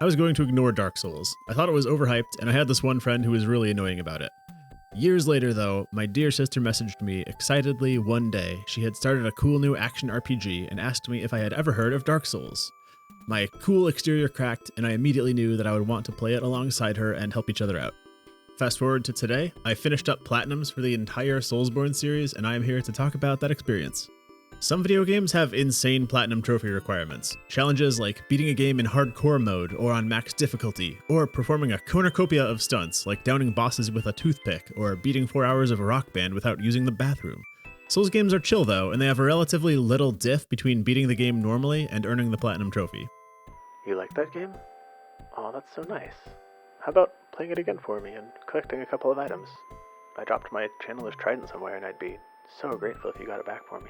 I was going to ignore Dark Souls. I thought it was overhyped, and I had this one friend who was really annoying about it. Years later, though, my dear sister messaged me excitedly one day. She had started a cool new action RPG and asked me if I had ever heard of Dark Souls. My cool exterior cracked, and I immediately knew that I would want to play it alongside her and help each other out. Fast forward to today, I finished up Platinums for the entire Soulsborne series, and I am here to talk about that experience. Some video games have insane Platinum trophy requirements. Challenges like beating a game in hardcore mode or on max difficulty, or performing a cornucopia of stunts like downing bosses with a toothpick or beating 4 hours of a rock band without using the bathroom. Souls games are chill though, and they have a relatively little diff between beating the game normally and earning the Platinum trophy. You like that game? Oh, that's so nice. How about playing it again for me and collecting a couple of items? I dropped my Channeler's Trident somewhere and I'd be so grateful if you got it back for me.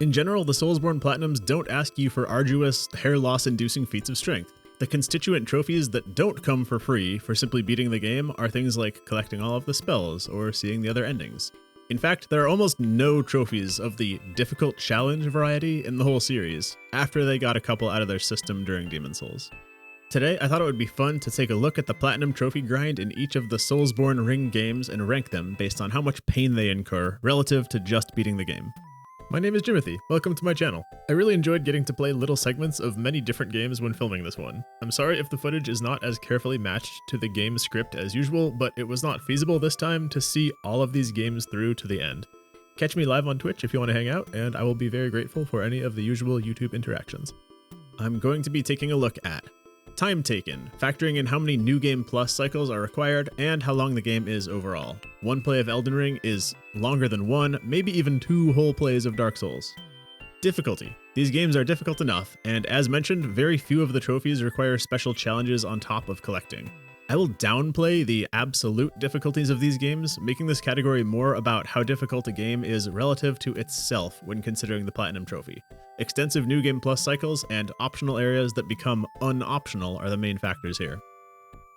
In general, the Soulsborne Platinums don't ask you for arduous, hair loss-inducing feats of strength. The constituent trophies that don't come for free for simply beating the game are things like collecting all of the spells or seeing the other endings. In fact, there are almost no trophies of the difficult challenge variety in the whole series, after they got a couple out of their system during Demon Souls. Today, I thought it would be fun to take a look at the Platinum trophy grind in each of the Soulsborne Ring games and rank them based on how much pain they incur relative to just beating the game. My name is Jimothy. Welcome to my channel. I really enjoyed getting to play little segments of many different games when filming this one. I'm sorry if the footage is not as carefully matched to the game script as usual, but it was not feasible this time to see all of these games through to the end. Catch me live on Twitch if you want to hang out, and I will be very grateful for any of the usual YouTube interactions. I'm going to be taking a look at time taken, factoring in how many New Game Plus cycles are required and how long the game is overall. One play of Elden Ring is longer than one, maybe even 2 whole plays of Dark Souls. Difficulty. These games are difficult enough, and as mentioned, very few of the trophies require special challenges on top of collecting. I will downplay the absolute difficulties of these games, making this category more about how difficult a game is relative to itself when considering the Platinum trophy. Extensive New Game Plus cycles and optional areas that become unoptional are the main factors here.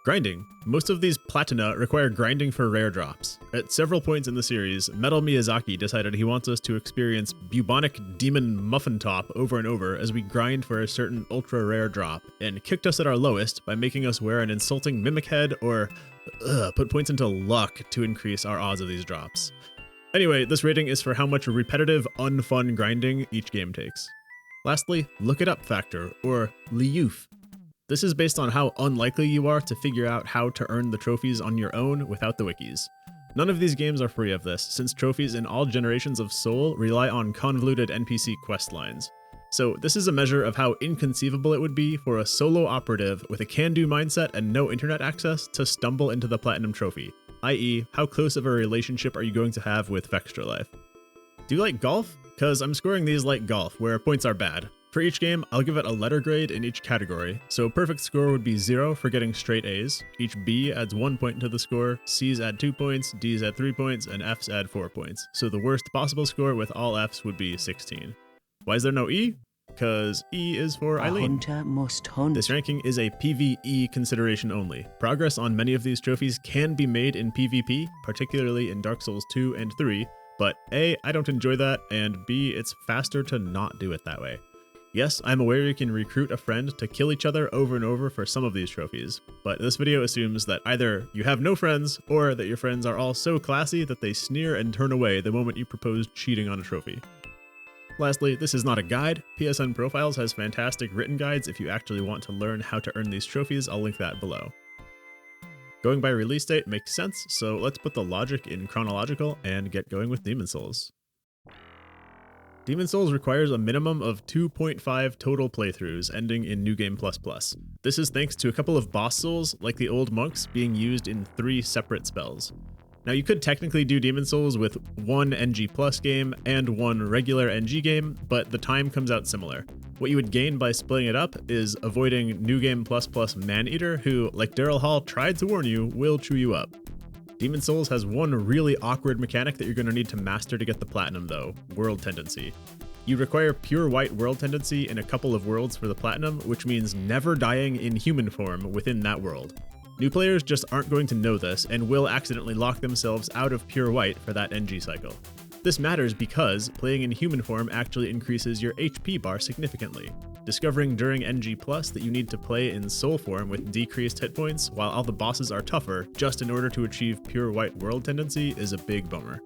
Grinding. Most of these platina require grinding for rare drops. At several points in the series, Metal Miyazaki decided he wants us to experience bubonic demon muffin top over and over as we grind for a certain ultra rare drop, and kicked us at our lowest by making us wear an insulting mimic head or put points into luck to increase our odds of these drops. Anyway, this rating is for how much repetitive, unfun grinding each game takes. Lastly, look it up factor, or liyuf. This is based on how unlikely you are to figure out how to earn the trophies on your own without the wikis. None of these games are free of this, since trophies in all generations of Soul rely on convoluted NPC quest lines. So this is a measure of how inconceivable it would be for a solo operative with a can-do mindset and no internet access to stumble into the Platinum trophy, i.e. how close of a relationship are you going to have with Vextra Life? Do you like golf? Cause I'm scoring these like golf, where points are bad. For each game, I'll give it a letter grade in each category, so a perfect score would be 0 for getting straight A's, each B adds 1 point to the score, C's add 2 points, D's add 3 points, and F's add 4 points, so the worst possible score with all F's would be 16. Why is there no E? Because E is for Eileen. A hunter must hunt. This ranking is a PvE consideration only. Progress on many of these trophies can be made in PvP, particularly in Dark Souls 2 and 3, but A, I don't enjoy that, and B, it's faster to not do it that way. Yes, I'm aware you can recruit a friend to kill each other over and over for some of these trophies, but this video assumes that either you have no friends, or that your friends are all so classy that they sneer and turn away the moment you propose cheating on a trophy. Lastly, this is not a guide. PSN Profiles has fantastic written guides if you actually want to learn how to earn these trophies. I'll link that below. Going by release date makes sense, so let's put the logic in chronological and get going with Demon Souls. Demon Souls requires a minimum of 2.5 total playthroughs, ending in New Game Plus Plus. This is thanks to a couple of boss souls, like the old monks, being used in 3 separate spells. Now you could technically do Demon Souls with 1 NG Plus game and 1 regular NG game, but the time comes out similar. What you would gain by splitting it up is avoiding New Game Plus Plus Maneater, who, like Daryl Hall tried to warn you, will chew you up. Demon Souls has one really awkward mechanic that you're going to need to master to get the Platinum though, World Tendency. You require pure white World Tendency in a couple of worlds for the Platinum, which means never dying in human form within that world. New players just aren't going to know this and will accidentally lock themselves out of pure white for that NG cycle. This matters because playing in human form actually increases your HP bar significantly. Discovering during NG Plus that you need to play in soul form with decreased hit points while all the bosses are tougher just in order to achieve pure white world tendency is a big bummer.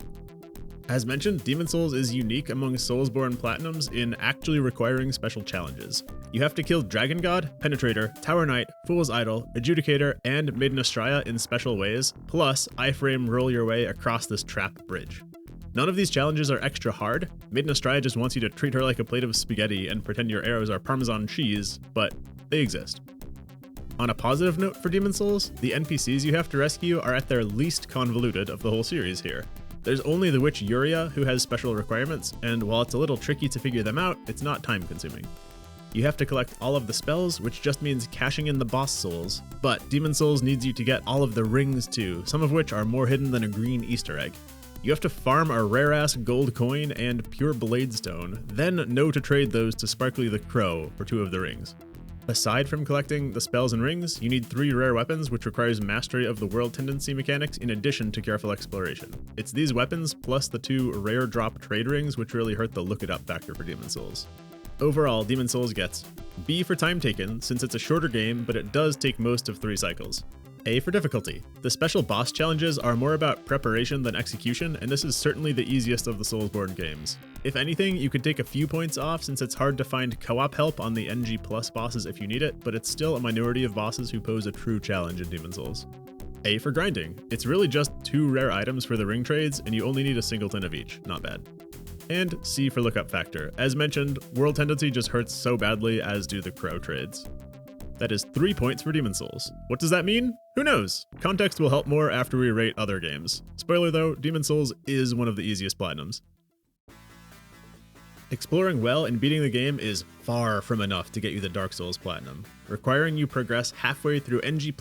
As mentioned, Demon Souls is unique among Soulsborne Platinums in actually requiring special challenges. You have to kill Dragon God, Penetrator, Tower Knight, Fool's Idol, Adjudicator, and Maiden Astraea in special ways, plus iframe roll your way across this trap bridge. None of these challenges are extra hard. Maiden Astraea just wants you to treat her like a plate of spaghetti and pretend your arrows are Parmesan cheese, but they exist. On a positive note for Demon Souls, the NPCs you have to rescue are at their least convoluted of the whole series here. There's only the witch Yuria who has special requirements, and while it's a little tricky to figure them out, it's not time consuming. You have to collect all of the spells, which just means cashing in the boss souls, but Demon Souls needs you to get all of the rings too, some of which are more hidden than a green Easter egg. You have to farm a rare-ass gold coin and pure blade stone, then know to trade those to Sparkly the Crow for 2 of the rings. Aside from collecting the spells and rings, you need 3 rare weapons, which requires mastery of the world tendency mechanics in addition to careful exploration. It's these weapons plus the 2 rare drop trade rings which really hurt the look it up factor for Demon Souls. Overall, Demon Souls gets B for time taken, since it's a shorter game, but it does take most of 3 cycles. A for difficulty. The special boss challenges are more about preparation than execution, and this is certainly the easiest of the Soulsborne games. If anything, you could take a few points off since it's hard to find co-op help on the NG Plus bosses if you need it, but it's still a minority of bosses who pose a true challenge in Demon Souls. A for grinding. It's really just 2 rare items for the ring trades, and you only need a singleton of each, not bad. And C for lookup factor. As mentioned, world tendency just hurts so badly, as do the crow trades. That is 3 points for Demon Souls. What does that mean? Who knows? Context will help more after we rate other games. Spoiler though, Demon Souls is one of the easiest platinums. Exploring well and beating the game is far from enough to get you the Dark Souls Platinum, requiring you progress halfway through NG++,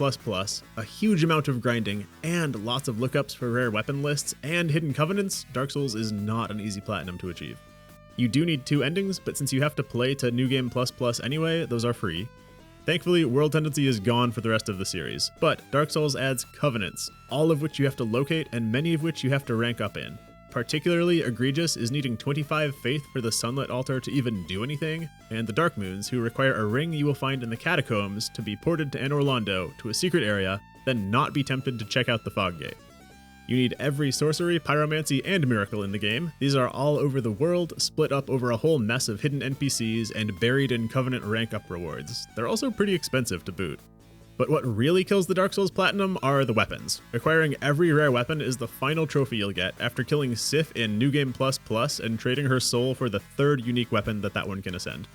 a huge amount of grinding, and lots of lookups for rare weapon lists and hidden covenants. Dark Souls is not an easy Platinum to achieve. You do need 2 endings, but since you have to play to New Game++ anyway, those are free. Thankfully, World Tendency is gone for the rest of the series, but Dark Souls adds Covenants, all of which you have to locate and many of which you have to rank up in. Particularly egregious is needing 25 faith for the Sunlit Altar to even do anything, and the Dark Moons, who require a ring you will find in the Catacombs to be ported to Anor Londo to a secret area, then not be tempted to check out the Fog Gate. You need every sorcery, pyromancy, and miracle in the game. These are all over the world, split up over a whole mess of hidden NPCs and buried in Covenant rank up rewards. They're also pretty expensive to boot. But what really kills the Dark Souls Platinum are the weapons. Acquiring every rare weapon is the final trophy you'll get after killing Sif in New Game++ and trading her soul for the 3rd unique weapon that one can ascend.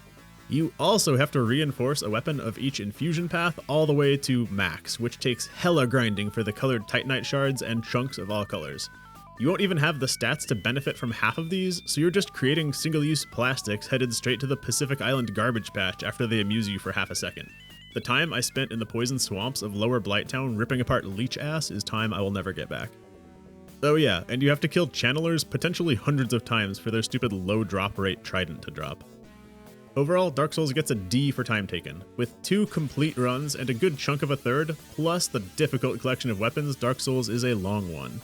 You also have to reinforce a weapon of each infusion path all the way to max, which takes hella grinding for the colored Titanite shards and chunks of all colors. You won't even have the stats to benefit from half of these, so you're just creating single-use plastics headed straight to the Pacific Island garbage patch after they amuse you for half a second. The time I spent in the poison swamps of Lower Blighttown ripping apart leech ass is time I will never get back. Oh yeah, and you have to kill channelers potentially hundreds of times for their stupid low drop rate trident to drop. Overall, Dark Souls gets a D for time taken. With 2 complete runs and a good chunk of a 3rd, plus the difficult collection of weapons, Dark Souls is a long one.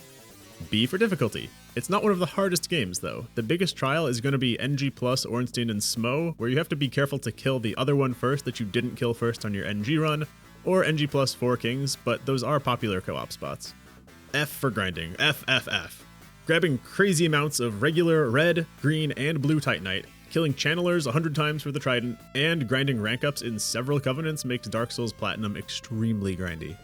B for difficulty. It's not one of the hardest games though. The biggest trial is going to be NG plus Ornstein and Smo, where you have to be careful to kill the other one first that you didn't kill first on your NG run, or NG plus 4 Kings, but those are popular co-op spots. F for grinding. F. Grabbing crazy amounts of regular red, green, and blue Titanite, killing channelers 100 times for the Trident, and grinding rank ups in several Covenants makes Dark Souls Platinum extremely grindy.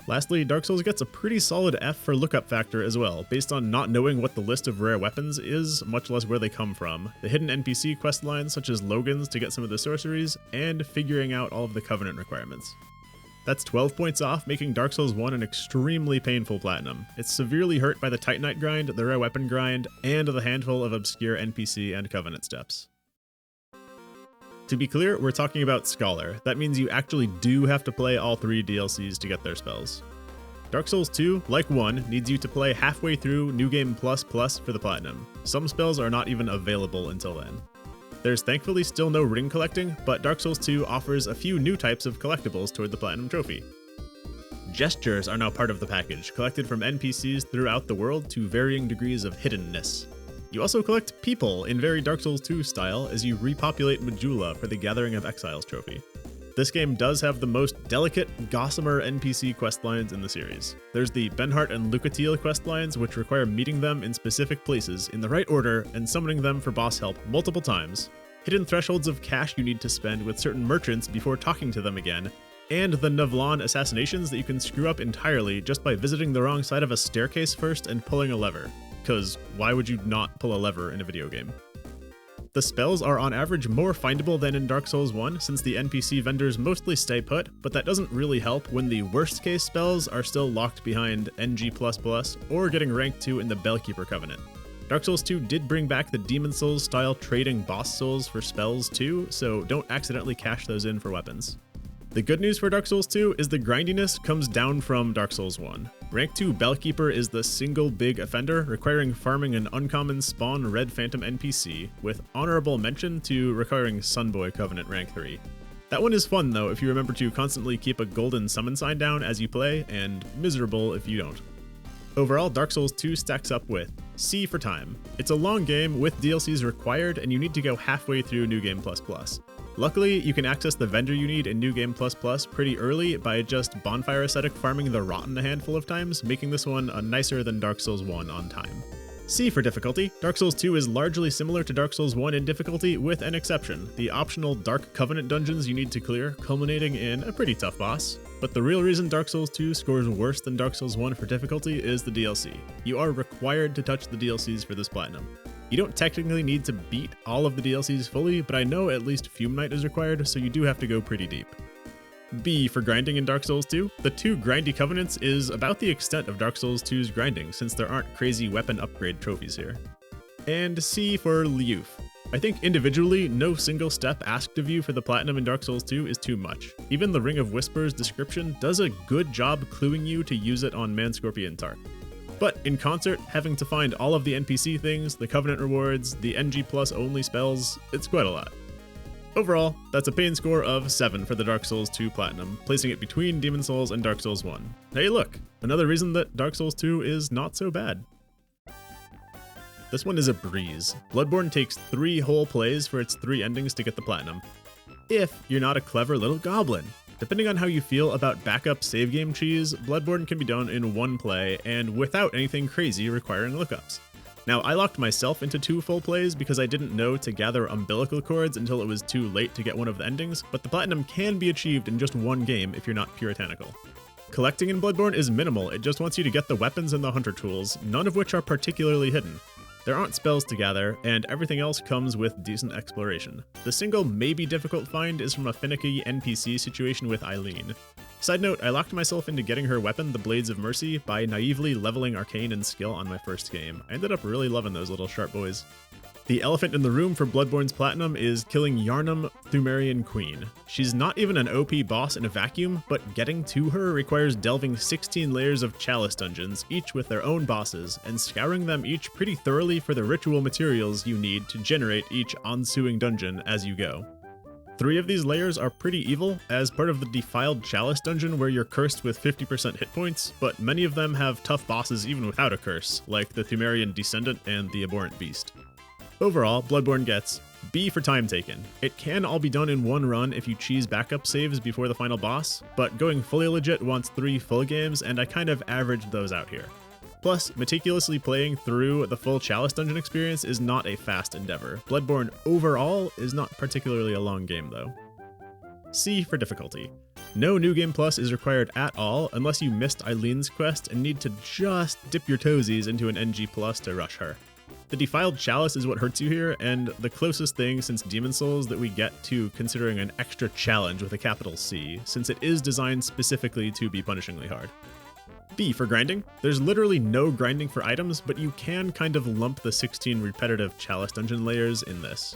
Lastly, Dark Souls gets a pretty solid F for lookup factor as well, based on not knowing what the list of rare weapons is, much less where they come from, the hidden NPC questlines such as Logan's to get some of the sorceries, and figuring out all of the Covenant requirements. That's 12 points off, making Dark Souls 1 an extremely painful Platinum. It's severely hurt by the Titanite grind, the rare weapon grind, and the handful of obscure NPC and Covenant steps. To be clear, we're talking about Scholar. That means you actually do have to play all 3 DLCs to get their spells. Dark Souls 2, like 1, needs you to play halfway through New Game++ for the Platinum. Some spells are not even available until then. There's thankfully still no ring collecting, but Dark Souls 2 offers a few new types of collectibles toward the Platinum Trophy. Gestures are now part of the package, collected from NPCs throughout the world to varying degrees of hiddenness. You also collect people in very Dark Souls 2 style as you repopulate Majula for the Gathering of Exiles trophy. This game does have the most delicate, gossamer NPC questlines in the series. There's the Benhart and Lucatiel questlines, which require meeting them in specific places in the right order and summoning them for boss help multiple times, hidden thresholds of cash you need to spend with certain merchants before talking to them again, and the Navlan assassinations that you can screw up entirely just by visiting the wrong side of a staircase first and pulling a lever. Because why would you not pull a lever in a video game? The spells are on average more findable than in Dark Souls 1 since the NPC vendors mostly stay put, but that doesn't really help when the worst case spells are still locked behind NG++ or getting ranked 2 in the Bellkeeper Covenant. Dark Souls 2 did bring back the Demon Souls style trading boss souls for spells too, so don't accidentally cash those in for weapons. The good news for Dark Souls 2 is the grindiness comes down from Dark Souls 1. Rank 2 Bellkeeper is the single big offender, requiring farming an uncommon spawn Red Phantom NPC, with honorable mention to requiring Sunboy Covenant rank 3. That one is fun though if you remember to constantly keep a golden summon sign down as you play, and miserable if you don't. Overall, Dark Souls 2 stacks up with C for time. It's a long game with DLCs required, and you need to go halfway through New Game++. Luckily, you can access the vendor you need in New Game++ pretty early by just bonfire ascetic farming the Rotten a handful of times, making this one nicer than Dark Souls 1 on time. C for difficulty. Dark Souls 2 is largely similar to Dark Souls 1 in difficulty, with an exception: the optional Dark Covenant dungeons you need to clear, culminating in a pretty tough boss. But the real reason Dark Souls 2 scores worse than Dark Souls 1 for difficulty is the DLC. You are required to touch the DLCs for this platinum. You don't technically need to beat all of the DLCs fully, but I know at least Fume Knight is required, so you do have to go pretty deep. B for grinding in Dark Souls 2. The 2 grindy covenants is about the extent of Dark Souls 2's grinding, since there aren't crazy weapon upgrade trophies here. And C for Liuf. I think individually, no single step asked of you for the platinum in Dark Souls 2 is too much. Even the Ring of Whispers description does a good job cluing you to use it on Manscorpion Tark. But in concert, having to find all of the NPC things, the Covenant rewards, the NG+ only spells, it's quite a lot. Overall, that's a pain score of 7 for the Dark Souls 2 Platinum, placing it between Demon Souls and Dark Souls 1. Hey look, another reason that Dark Souls 2 is not so bad. This one is a breeze. Bloodborne takes 3 whole plays for its 3 endings to get the Platinum. If you're not a clever little goblin. Depending on how you feel about backup save game cheese, Bloodborne can be done in 1 play and without anything crazy requiring lookups. Now, I locked myself into 2 full plays because I didn't know to gather umbilical cords until it was too late to get one of the endings, but the platinum can be achieved in just 1 game if you're not puritanical. Collecting in Bloodborne is minimal, it just wants you to get the weapons and the hunter tools, none of which are particularly hidden. There aren't spells to gather, and everything else comes with decent exploration. The single maybe difficult find is from a finicky NPC situation with Eileen. Side note, I locked myself into getting her weapon, the Blades of Mercy, by naively leveling Arcane and Skill on my first game. I ended up really loving those little sharp boys. The elephant in the room for Bloodborne's Platinum is killing Yharnam, Pthumerian Queen. She's not even an OP boss in a vacuum, but getting to her requires delving 16 layers of chalice dungeons, each with their own bosses, and scouring them each pretty thoroughly for the ritual materials you need to generate each ensuing dungeon as you go. 3 of these layers are pretty evil, as part of the Defiled Chalice dungeon where you're cursed with 50% hit points, but many of them have tough bosses even without a curse, like the Pthumerian Descendant and the Abhorrent Beast. Overall, Bloodborne gets B for time taken. It can all be done in 1 run if you cheese backup saves before the final boss, but going fully legit wants 3 full games, and I kind of averaged those out here. Plus, meticulously playing through the full Chalice dungeon experience is not a fast endeavor. Bloodborne overall is not particularly a long game though. C for difficulty. No New Game Plus is required at all unless you missed Eileen's quest and need to just dip your toesies into an NG Plus to rush her. The Defiled Chalice is what hurts you here, and the closest thing since Demon Souls that we get to considering an extra challenge with a capital C, since it is designed specifically to be punishingly hard. B for grinding. There's literally no grinding for items, but you can kind of lump the 16 repetitive Chalice dungeon layers in this.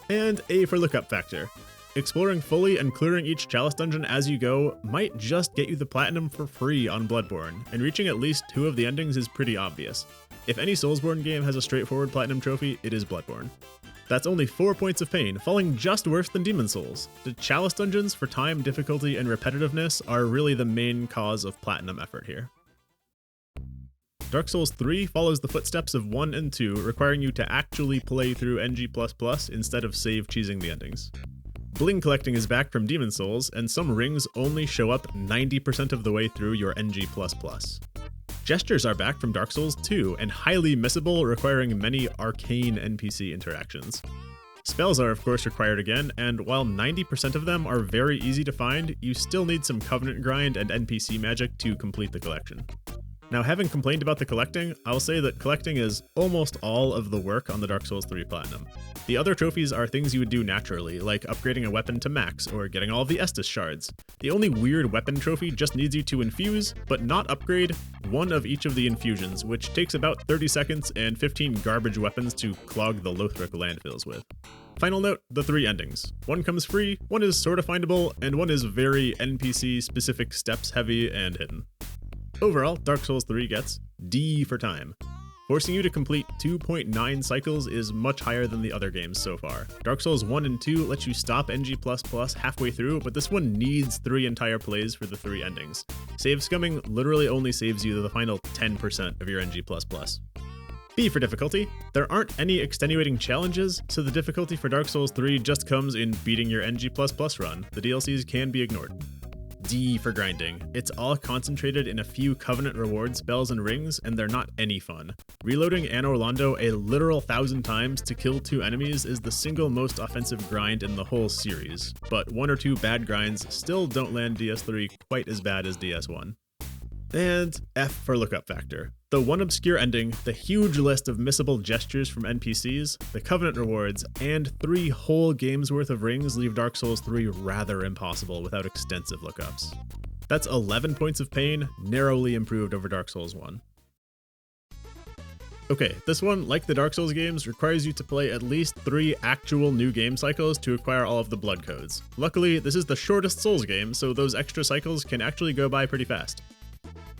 And A for lookup factor. Exploring fully and clearing each Chalice dungeon as you go might just get you the platinum for free on Bloodborne, and reaching at least 2 of the endings is pretty obvious. If any Soulsborne game has a straightforward platinum trophy, it is Bloodborne. That's only 4 points of pain, falling just worse than Demon Souls. The Chalice dungeons for time, difficulty, and repetitiveness are really the main cause of platinum effort here. Dark Souls 3 follows the footsteps of 1 and 2, requiring you to actually play through NG++ instead of save cheesing the endings. Bling collecting is back from Demon Souls, and some rings only show up 90% of the way through your NG++. Gestures are back from Dark Souls 2, and highly missable, requiring many arcane NPC interactions. Spells are of course required again, and while 90% of them are very easy to find, you still need some Covenant grind and NPC magic to complete the collection. Now, having complained about the collecting, I'll say that collecting is almost all of the work on the Dark Souls 3 Platinum. The other trophies are things you would do naturally, like upgrading a weapon to max or getting all of the Estus shards. The only weird weapon trophy just needs you to infuse, but not upgrade, one of each of the infusions, which takes about 30 seconds and 15 garbage weapons to clog the Lothric landfills with. Final note, the 3 endings. One comes free, one is sorta findable, and one is very NPC-specific steps heavy and hidden. Overall, Dark Souls 3 gets D for time. Forcing you to complete 2.9 cycles is much higher than the other games so far. Dark Souls 1 and 2 let you stop NG++ halfway through, but this one needs 3 entire plays for the 3 endings. Save scumming literally only saves you the final 10% of your NG++. B for difficulty. There aren't any extenuating challenges, so the difficulty for Dark Souls 3 just comes in beating your NG++ run. The DLCs can be ignored. D for grinding. It's all concentrated in a few Covenant reward spells and rings, and they're not any fun. Reloading Anne Orlando a literal 1,000 times to kill 2 enemies is the single most offensive grind in the whole series, but 1 or 2 bad grinds still don't land DS3 quite as bad as DS1. And F for lookup factor. The one obscure ending, the huge list of missable gestures from NPCs, the Covenant rewards, and 3 whole games worth of rings leave Dark Souls 3 rather impossible without extensive lookups. That's 11 points of pain, narrowly improved over Dark Souls 1. Okay, this one, like the Dark Souls games, requires you to play at least 3 actual new game cycles to acquire all of the blood codes. Luckily, this is the shortest Souls game, so those extra cycles can actually go by pretty fast.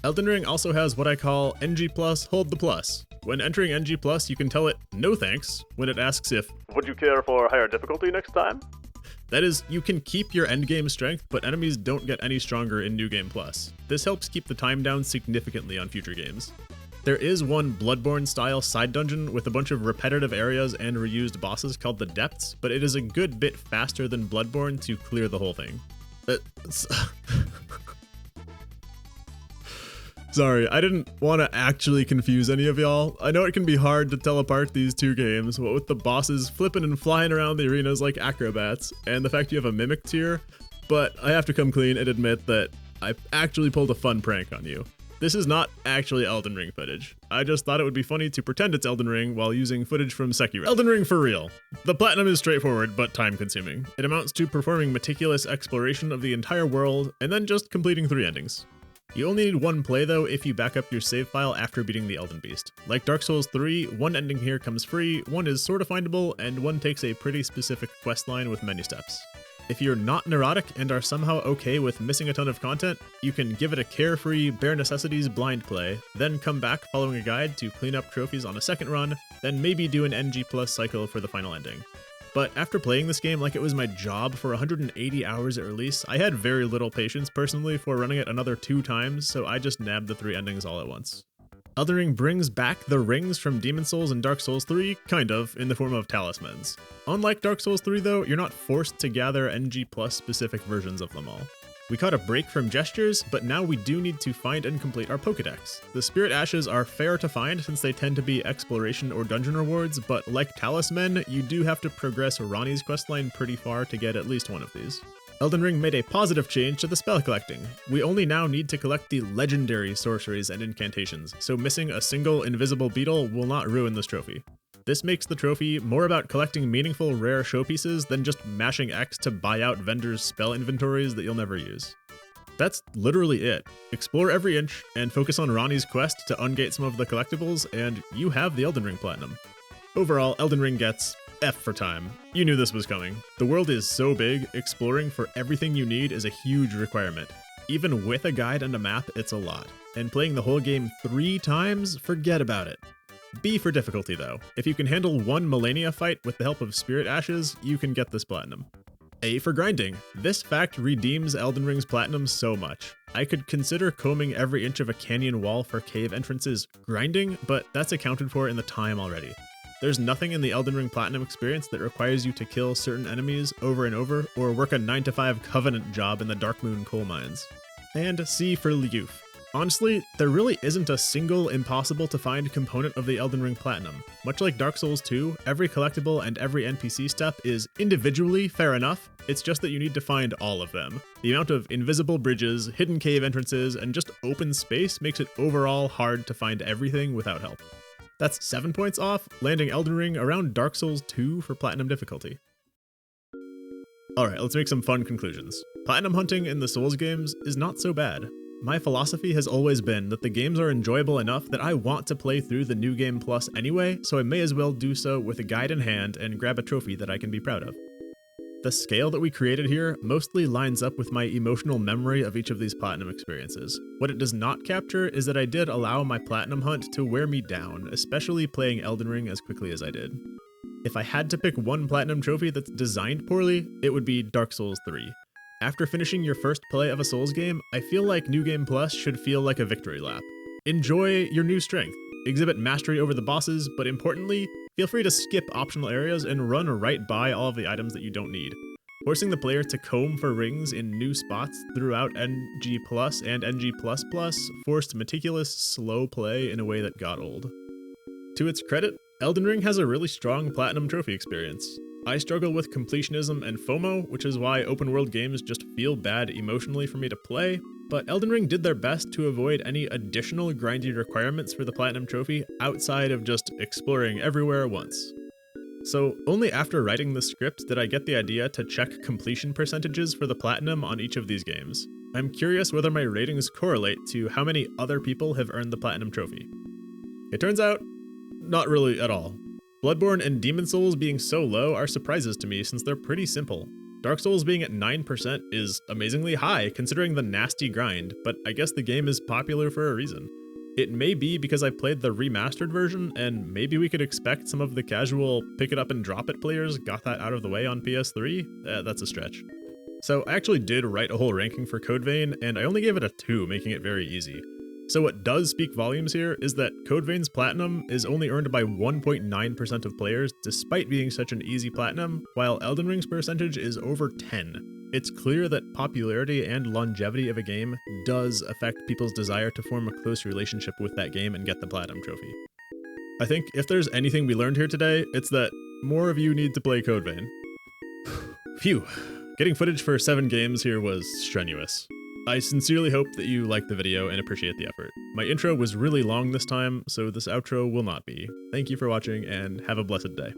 Elden Ring also has what I call NG+, hold the plus. When entering NG+, you can tell it no thanks when it asks if, would you care for higher difficulty next time? That is, you can keep your endgame strength, but enemies don't get any stronger in New Game Plus. This helps keep the time down significantly on future games. There is one Bloodborne-style side dungeon with a bunch of repetitive areas and reused bosses called the Depths, but it is a good bit faster than Bloodborne to clear the whole thing. Sorry, I didn't want to actually confuse any of y'all. I know it can be hard to tell apart these 2 games, what with the bosses flipping and flying around the arenas like acrobats, and the fact you have a mimic tier, but I have to come clean and admit that I actually pulled a fun prank on you. This is not actually Elden Ring footage. I just thought it would be funny to pretend it's Elden Ring while using footage from Sekiro. Elden Ring for real. The platinum is straightforward, but time-consuming. It amounts to performing meticulous exploration of the entire world, and then just completing 3 endings. You only need 1 play though if you back up your save file after beating the Elden Beast. Like Dark Souls 3, 1 ending here comes free, 1 is sorta findable, and 1 takes a pretty specific questline with many steps. If you're not neurotic and are somehow okay with missing a ton of content, you can give it a carefree, bare necessities blind play, then come back following a guide to clean up trophies on a second run, then maybe do an NG+ cycle for the final ending. But after playing this game like it was my job for 180 hours at release, I had very little patience personally for running it another 2 times, so I just nabbed the 3 endings all at once. Elden Ring brings back the rings from Demon Souls and Dark Souls 3, kind of, in the form of talismans. Unlike Dark Souls 3 though, you're not forced to gather NG+ specific versions of them all. We caught a break from gestures, but now we do need to find and complete our Pokédex. The Spirit Ashes are fair to find since they tend to be exploration or dungeon rewards, but like Talisman, you do have to progress Ronnie's questline pretty far to get at least one of these. Elden Ring made a positive change to the spell collecting. We only now need to collect the legendary sorceries and incantations, so missing a single invisible beetle will not ruin this trophy. This makes the trophy more about collecting meaningful rare showpieces than just mashing X to buy out vendors' spell inventories that you'll never use. That's literally it. Explore every inch and focus on Ronnie's quest to ungate some of the collectibles, and you have the Elden Ring Platinum. Overall, Elden Ring gets F for time. You knew this was coming. The world is so big, exploring for everything you need is a huge requirement. Even with a guide and a map, it's a lot. And playing the whole game 3 times, forget about it. B for difficulty though. If you can handle 1 Malenia fight with the help of Spirit Ashes, you can get this platinum. A for grinding. This fact redeems Elden Ring's platinum so much. I could consider combing every inch of a canyon wall for cave entrances grinding, but that's accounted for in the time already. There's nothing in the Elden Ring platinum experience that requires you to kill certain enemies over and over or work a 9-to-5 Covenant job in the Darkmoon coal mines. And C for Liuf. Honestly, there really isn't a single impossible to find component of the Elden Ring Platinum. Much like Dark Souls 2, every collectible and every NPC step is individually fair enough, it's just that you need to find all of them. The amount of invisible bridges, hidden cave entrances, and just open space makes it overall hard to find everything without help. That's 7 points off, landing Elden Ring around Dark Souls 2 for Platinum difficulty. Alright, let's make some fun conclusions. Platinum hunting in the Souls games is not so bad. My philosophy has always been that the games are enjoyable enough that I want to play through the New Game Plus anyway, so I may as well do so with a guide in hand and grab a trophy that I can be proud of. The scale that we created here mostly lines up with my emotional memory of each of these Platinum experiences. What it does not capture is that I did allow my Platinum hunt to wear me down, especially playing Elden Ring as quickly as I did. If I had to pick one Platinum trophy that's designed poorly, it would be Dark Souls 3. After finishing your first play of a Souls game, I feel like New Game Plus should feel like a victory lap. Enjoy your new strength, exhibit mastery over the bosses, but importantly, feel free to skip optional areas and run right by all of the items that you don't need. Forcing the player to comb for rings in new spots throughout NG Plus and NG++ forced meticulous, slow play in a way that got old. To its credit, Elden Ring has a really strong Platinum trophy experience. I struggle with completionism and FOMO, which is why open world games just feel bad emotionally for me to play, but Elden Ring did their best to avoid any additional grindy requirements for the Platinum trophy outside of just exploring everywhere once. So only after writing the script did I get the idea to check completion percentages for the Platinum on each of these games. I'm curious whether my ratings correlate to how many other people have earned the Platinum trophy. It turns out, not really at all. Bloodborne and Demon Souls being so low are surprises to me since they're pretty simple. Dark Souls being at 9% is amazingly high considering the nasty grind, but I guess the game is popular for a reason. It may be because I played the remastered version, and maybe we could expect some of the casual pick it up and drop it players got that out of the way on PS3? That's a stretch. So I actually did write a whole ranking for Code Vein, and I only gave it a 2, making it very easy. So what does speak volumes here is that Code Vein's Platinum is only earned by 1.9% of players despite being such an easy Platinum, while Elden Ring's percentage is over 10. It's clear that popularity and longevity of a game does affect people's desire to form a close relationship with that game and get the Platinum trophy. I think if there's anything we learned here today, it's that more of you need to play Code Vein. Phew, getting footage for 7 games here was strenuous. I sincerely hope that you liked the video and appreciate the effort. My intro was really long this time, so this outro will not be. Thank you for watching and have a blessed day.